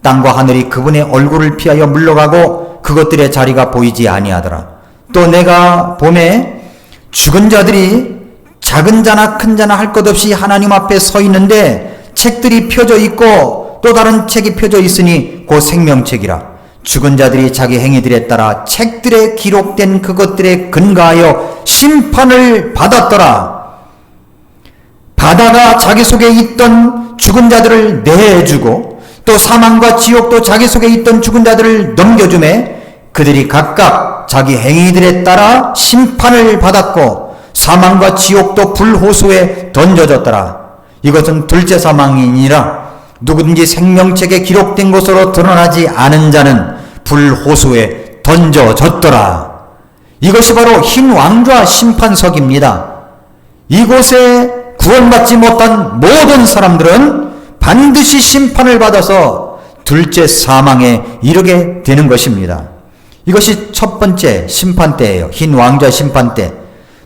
[SPEAKER 1] 땅과 하늘이 그분의 얼굴을 피하여 물러가고 그것들의 자리가 보이지 아니하더라. 또 내가 봄에 죽은 자들이 작은 자나 큰 자나 할 것 없이 하나님 앞에 서 있는데 책들이 펴져 있고 또 다른 책이 펴져 있으니 곧 생명책이라. 죽은 자들이 자기 행위들에 따라 책들에 기록된 그것들에 근거하여 심판을 받았더라. 바다가 자기 속에 있던 죽은 자들을 내주고 또 사망과 지옥도 자기 속에 있던 죽은 자들을 넘겨주매 그들이 각각 자기 행위들에 따라 심판을 받았고 사망과 지옥도 불호수에 던져졌더라. 이것은 둘째 사망이니라. 누구든지 생명책에 기록된 것으로 드러나지 않은 자는 불호수에 던져졌더라. 이것이 바로 흰 왕좌 심판석입니다. 이곳에 구원받지 못한 모든 사람들은 반드시 심판을 받아서 둘째 사망에 이르게 되는 것입니다. 이것이 첫 번째 심판대예요. 흰 왕좌 심판대.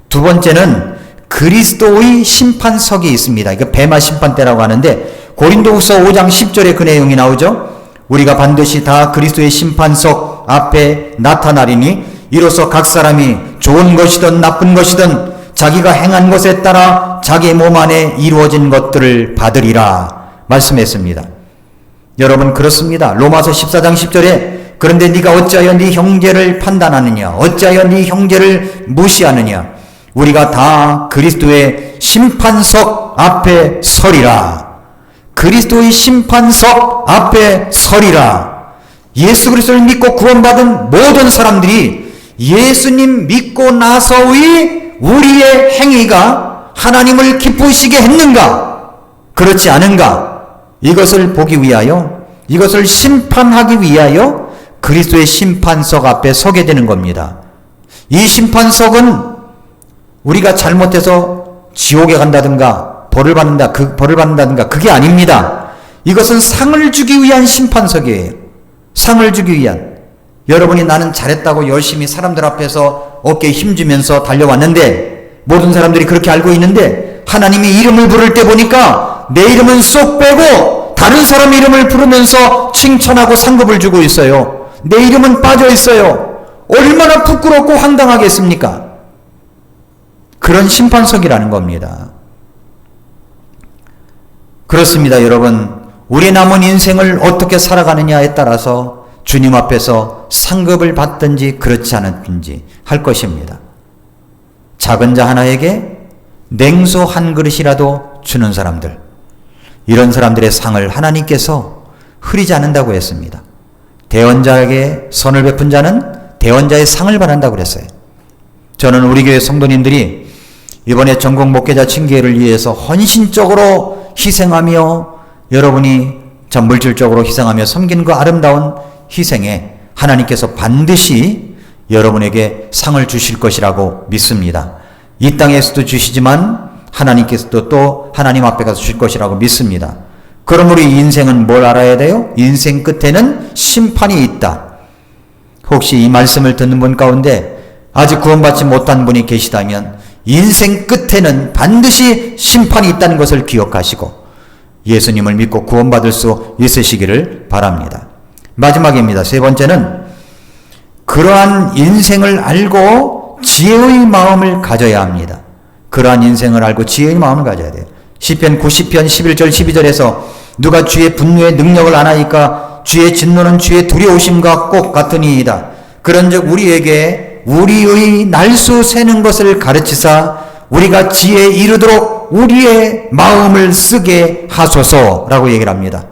[SPEAKER 1] 두 번째는 그리스도의 심판석이 있습니다. 이거 베마 심판대라고 하는데 고린도후서 5장 10절에 그 내용이 나오죠. 우리가 반드시 다 그리스도의 심판석 앞에 나타나리니 이로써 각 사람이 좋은 것이든 나쁜 것이든 자기가 행한 것에 따라 자기 몸 안에 이루어진 것들을 받으리라 말씀했습니다. 여러분, 그렇습니다. 로마서 14장 10절에 그런데 네가 어찌하여 네 형제를 판단하느냐, 어찌하여 네 형제를 무시하느냐, 우리가 다 그리스도의 심판석 앞에 서리라. 그리스도의 심판석 앞에 서리라. 예수 그리스도를 믿고 구원받은 모든 사람들이 예수님 믿고 나서의 우리의 행위가 하나님을 기쁘시게 했는가, 그렇지 않은가, 이것을 보기 위하여, 이것을 심판하기 위하여 그리스도의 심판석 앞에 서게 되는 겁니다. 이 심판석은 우리가 잘못해서 지옥에 간다든가 벌을 받는다든가 그게 아닙니다. 이것은 상을 주기 위한 심판석이에요. 상을 주기 위한. 여러분이 나는 잘했다고 열심히 사람들 앞에서 어깨에 힘주면서 달려왔는데 모든 사람들이 그렇게 알고 있는데 하나님이 이름을 부를 때 보니까 내 이름은 쏙 빼고 다른 사람 이름을 부르면서 칭찬하고 상급을 주고 있어요. 내 이름은 빠져 있어요. 얼마나 부끄럽고 황당하겠습니까? 그런 심판석이라는 겁니다. 그렇습니다, 여러분. 우리 남은 인생을 어떻게 살아가느냐에 따라서 주님 앞에서 상급을 받든지 그렇지 않든지 할 것입니다. 작은 자 하나에게 냉수 한 그릇이라도 주는 사람들, 이런 사람들의 상을 하나님께서 흐리지 않는다고 했습니다. 대언자에게 선을 베푼 자는 대언자의 상을 받는다고 그랬어요. 저는 우리 교회 성도님들이 이번에 전국 목회자 징계를 위해서 헌신적으로 희생하며 여러분이 전 물질적으로 희생하며 섬기는 그 아름다운 희생에 하나님께서 반드시 여러분에게 상을 주실 것이라고 믿습니다. 이 땅에서도 주시지만 하나님께서도 또 하나님 앞에 가서 주실 것이라고 믿습니다. 그럼 우리 인생은 뭘 알아야 돼요? 인생 끝에는 심판이 있다. 혹시 이 말씀을 듣는 분 가운데 아직 구원받지 못한 분이 계시다면 인생 끝에는 반드시 심판이 있다는 것을 기억하시고 예수님을 믿고 구원받을 수 있으시기를 바랍니다. 마지막입니다. 세 번째는 그러한 인생을 알고 지혜의 마음을 가져야 합니다. 그러한 인생을 알고 지혜의 마음을 가져야 돼요. 시편 90편 11절 12절에서 누가 주의 분노의 능력을 아나이까 주의 진노는 주의 두려우심과 꼭 같으니이다. 그런즉 우리에게 우리의 날수 세는 것을 가르치사 우리가 지혜에 이르도록 우리의 마음을 쓰게 하소서라고 얘기를 합니다.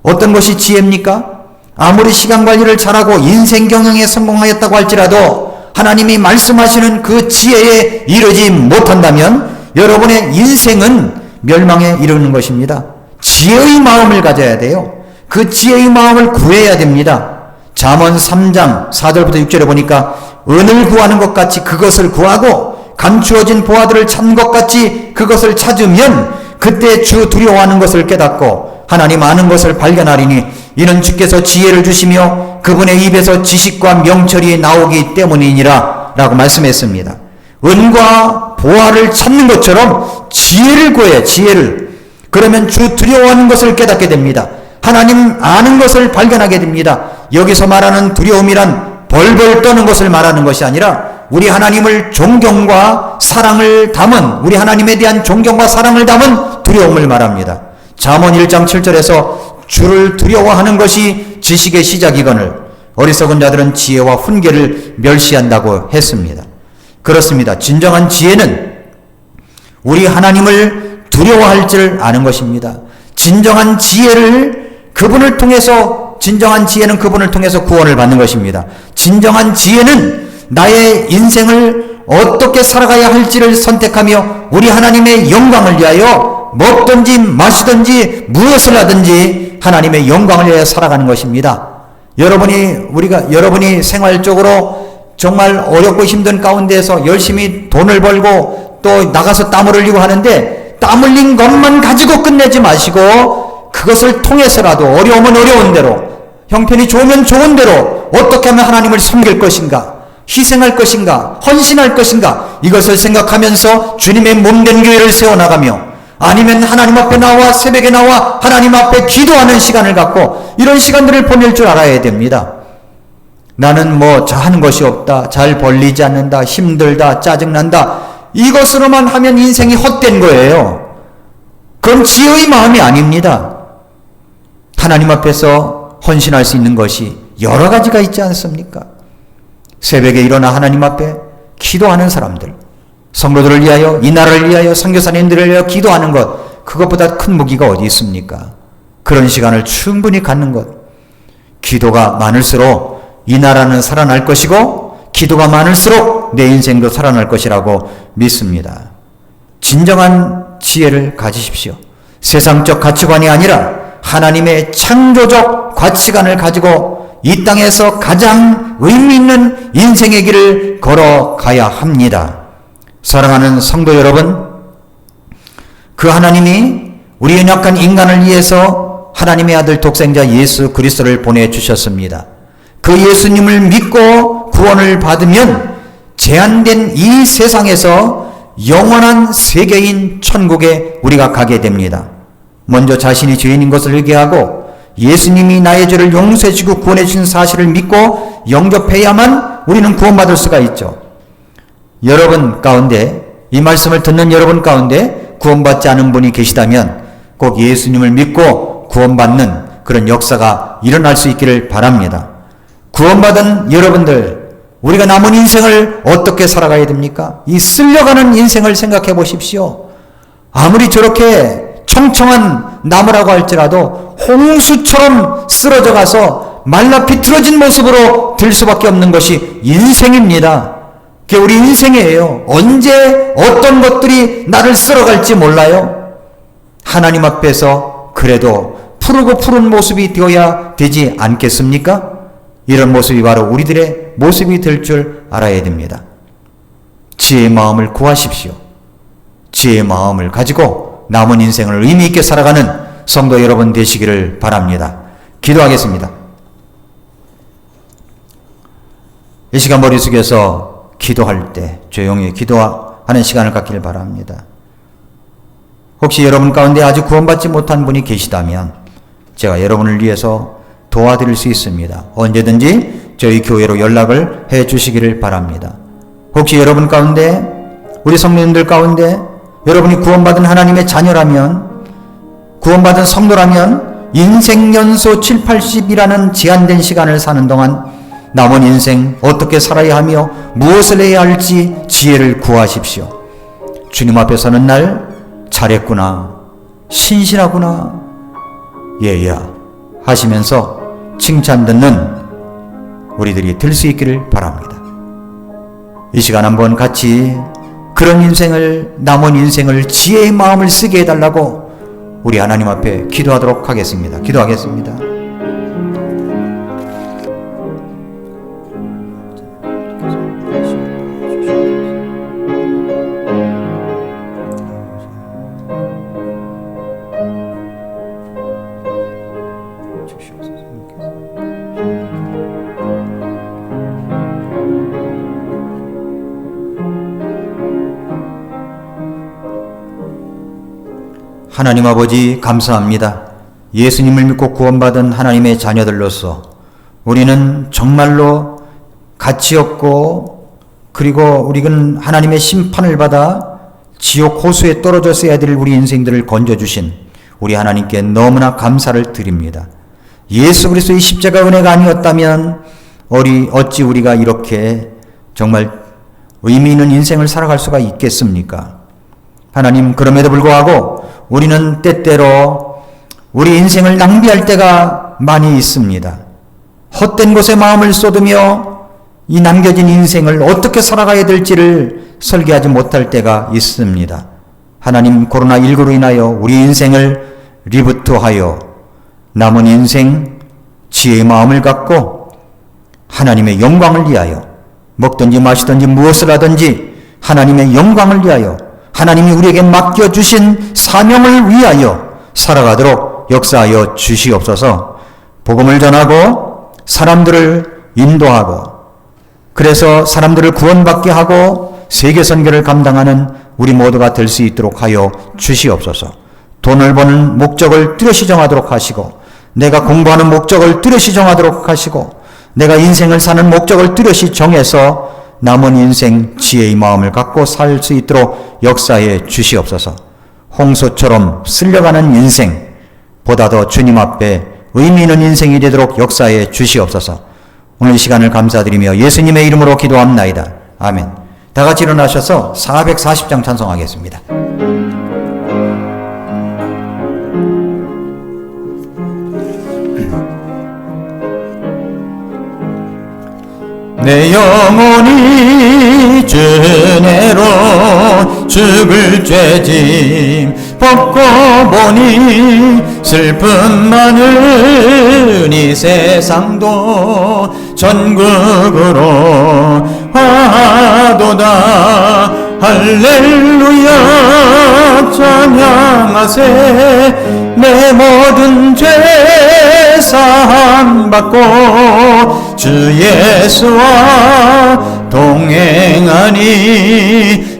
[SPEAKER 1] 어떤 것이 지혜입니까? 아무리 시간 관리를 잘하고 인생 경영에 성공하였다고 할지라도 하나님이 말씀하시는 그 지혜에 이르지 못한다면 여러분의 인생은 멸망에 이르는 것입니다. 지혜의 마음을 가져야 돼요. 그 지혜의 마음을 구해야 됩니다. 잠언 3장 4절부터 6절에 보니까 은을 구하는 것 같이 그것을 구하고 감추어진 보화들을 찾는 것 같이 그것을 찾으면 그때 주 두려워하는 것을 깨닫고 하나님 아는 것을 발견하리니 이는 주께서 지혜를 주시며 그분의 입에서 지식과 명철이 나오기 때문이니라 라고 말씀했습니다. 은과 보화를 찾는 것처럼 지혜를 구해야 지혜를. 그러면 주 두려워하는 것을 깨닫게 됩니다. 하나님 아는 것을 발견하게 됩니다. 여기서 말하는 두려움이란 벌벌 떠는 것을 말하는 것이 아니라 우리 하나님을 존경과 사랑을 담은 우리 하나님에 대한 존경과 사랑을 담은 두려움을 말합니다. 잠언 1장 7절에서 주를 두려워하는 것이 지식의 시작이거늘 어리석은 자들은 지혜와 훈계를 멸시한다고 했습니다. 그렇습니다. 진정한 지혜는 우리 하나님을 두려워할 줄 아는 것입니다. 진정한 지혜는 그분을 통해서 구원을 받는 것입니다. 진정한 지혜는 나의 인생을 어떻게 살아가야 할지를 선택하며 우리 하나님의 영광을 위하여 먹든지 마시든지 무엇을 하든지 하나님의 영광을 위하여 살아가는 것입니다. 여러분이 생활적으로 정말 어렵고 힘든 가운데에서 열심히 돈을 벌고 또 나가서 땀을 흘리고 하는데 땀 흘린 것만 가지고 끝내지 마시고 그것을 통해서라도 어려우면 어려운 대로 형편이 좋으면 좋은 대로 어떻게 하면 하나님을 섬길 것인가 희생할 것인가 헌신할 것인가 이것을 생각하면서 주님의 몸된 교회를 세워나가며 아니면 하나님 앞에 나와 새벽에 나와 하나님 앞에 기도하는 시간을 갖고 이런 시간들을 보낼 줄 알아야 됩니다. 나는 하는 것이 없다. 잘 벌리지 않는다. 힘들다. 짜증난다. 이것으로만 하면 인생이 헛된 거예요. 그건 지혜의 마음이 아닙니다. 하나님 앞에서 헌신할 수 있는 것이 여러 가지가 있지 않습니까? 새벽에 일어나 하나님 앞에 기도하는 사람들, 성도들을 위하여, 이 나라를 위하여, 선교사님들을 위하여 기도하는 것, 그것보다 큰 무기가 어디 있습니까? 그런 시간을 충분히 갖는 것. 기도가 많을수록 이 나라는 살아날 것이고 기도가 많을수록 내 인생도 살아날 것이라고 믿습니다. 진정한 지혜를 가지십시오. 세상적 가치관이 아니라 하나님의 창조적 가치관을 가지고 이 땅에서 가장 의미 있는 인생의 길을 걸어가야 합니다. 사랑하는 성도 여러분, 그 하나님이 우리 연약한 인간을 위해서 하나님의 아들 독생자 예수 그리스도를 보내주셨습니다. 그 예수님을 믿고 구원을 받으면 제한된 이 세상에서 영원한 세계인 천국에 우리가 가게 됩니다. 먼저 자신이 죄인인 것을 회개하고 예수님이 나의 죄를 용서해 주고 구원해 주신 사실을 믿고 영접해야만 우리는 구원받을 수가 있죠. 여러분 가운데, 이 말씀을 듣는 여러분 가운데 구원받지 않은 분이 계시다면 꼭 예수님을 믿고 구원받는 그런 역사가 일어날 수 있기를 바랍니다. 구원받은 여러분들, 우리가 남은 인생을 어떻게 살아가야 됩니까? 이 쓸려가는 인생을 생각해 보십시오. 아무리 저렇게 청청한 나무라고 할지라도 홍수처럼 쓰러져 가서 말라 비틀어진 모습으로 들 수밖에 없는 것이 인생입니다. 그게 우리 인생이에요. 언제 어떤 것들이 나를 쓸어갈지 몰라요. 하나님 앞에서 그래도 푸르고 푸른 모습이 되어야 되지 않겠습니까? 이런 모습이 바로 우리들의 모습이 될 줄 알아야 됩니다. 지혜의 마음을 구하십시오. 지혜의 마음을 가지고 남은 인생을 의미 있게 살아가는 성도 여러분 되시기를 바랍니다. 기도하겠습니다. 이 시간 머릿속에서 기도할 때 조용히 기도하는 시간을 갖기를 바랍니다. 혹시 여러분 가운데 아직 구원받지 못한 분이 계시다면 제가 여러분을 위해서 도와드릴 수 있습니다. 언제든지 저희 교회로 연락을 해 주시기를 바랍니다. 혹시 여러분 가운데, 우리 성도님들 가운데 여러분이 구원받은 하나님의 자녀라면, 구원받은 성도라면 인생 연소 7, 80이라는 제한된 시간을 사는 동안 남은 인생 어떻게 살아야 하며 무엇을 해야 할지 지혜를 구하십시오. 주님 앞에 서는 날 잘했구나, 신실하구나, 얘야 하시면서 칭찬 듣는 우리들이 될 수 있기를 바랍니다. 이 시간 한번 같이 그런 인생을, 남은 인생을 지혜의 마음을 쓰게 해달라고 우리 하나님 앞에 기도하도록 하겠습니다. 기도하겠습니다. 하나님 아버지 감사합니다. 예수님을 믿고 구원받은 하나님의 자녀들로서 우리는 정말로 가치 없고, 그리고 우리는 하나님의 심판을 받아 지옥 호수에 떨어졌어야 될 우리 인생들을 건져주신 우리 하나님께 너무나 감사를 드립니다. 예수 그리스도의 십자가 은혜가 아니었다면 어찌 우리가 이렇게 정말 의미 있는 인생을 살아갈 수가 있겠습니까? 하나님, 그럼에도 불구하고 우리는 때때로 우리 인생을 낭비할 때가 많이 있습니다. 헛된 곳에 마음을 쏟으며 이 남겨진 인생을 어떻게 살아가야 될지를 설계하지 못할 때가 있습니다. 하나님, 코로나19로 인하여 우리 인생을 리부트하여 남은 인생 지혜의 마음을 갖고 하나님의 영광을 위하여 먹든지 마시든지 무엇을 하든지 하나님의 영광을 위하여 하나님이 우리에게 맡겨주신 사명을 위하여 살아가도록 역사하여 주시옵소서. 복음을 전하고 사람들을 인도하고, 그래서 사람들을 구원받게 하고 세계 선교를 감당하는 우리 모두가 될 수 있도록 하여 주시옵소서. 돈을 버는 목적을 뚜렷이 정하도록 하시고, 내가 공부하는 목적을 뚜렷이 정하도록 하시고, 내가 인생을 사는 목적을 뚜렷이 정해서 남은 인생 지혜의 마음을 갖고 살 수 있도록 역사해 주시옵소서. 홍수처럼 쓸려가는 인생 보다 더 주님 앞에 의미 있는 인생이 되도록 역사해 주시옵소서. 오늘 이 시간을 감사드리며 예수님의 이름으로 기도합나이다. 아멘. 다 같이 일어나셔서 440장 찬송하겠습니다. 내 영혼이 주 은혜로 죽을 죄짐 벗고 보니 슬픔 많은 이 세상도 전국으로 화도다. 할렐루야 찬양하세. 내 모든 죄 사함 받고 주 예수와 동행하니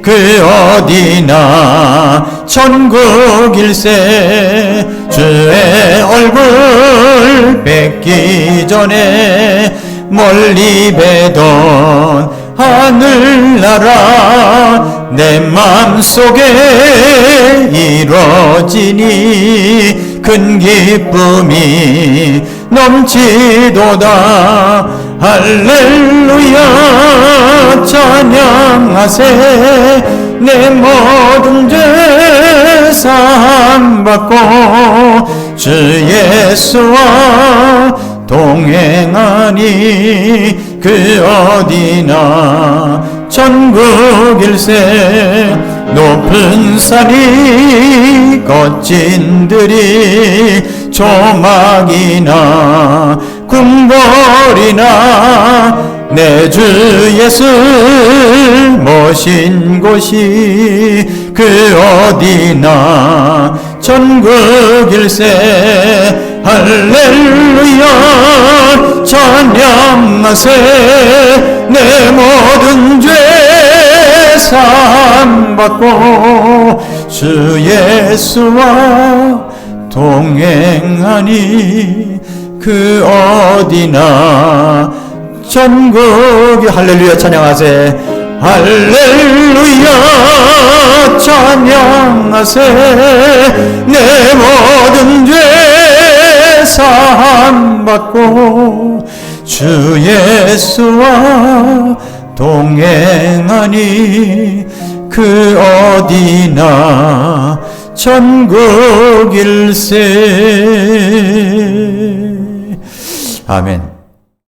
[SPEAKER 1] 그 어디나 천국일세. 주의 얼굴 뵙기 전에 멀리 뵈던 하늘나라 내 맘속에 이루어지니 큰 기쁨이 넘치도다. 할렐루야 찬양하세. 내 모든 죄 사함 받고 주 예수와 동행하니 그 어디나 천국일세. 높은 산이 거친 들이 조막이나 궁궐이나 내 주 예수 모신 곳이 그 어디나 천국일세. 할렐루야 찬양하세. 내 모든 죄 사함받고 주 예수와 동행하니 그 어디나 천국이. 할렐루야 찬양하세. 할렐루야 찬양하세. 내 모든 죄 사함받고 주 예수와 동행하니 그 어디나 천국일세. 아멘.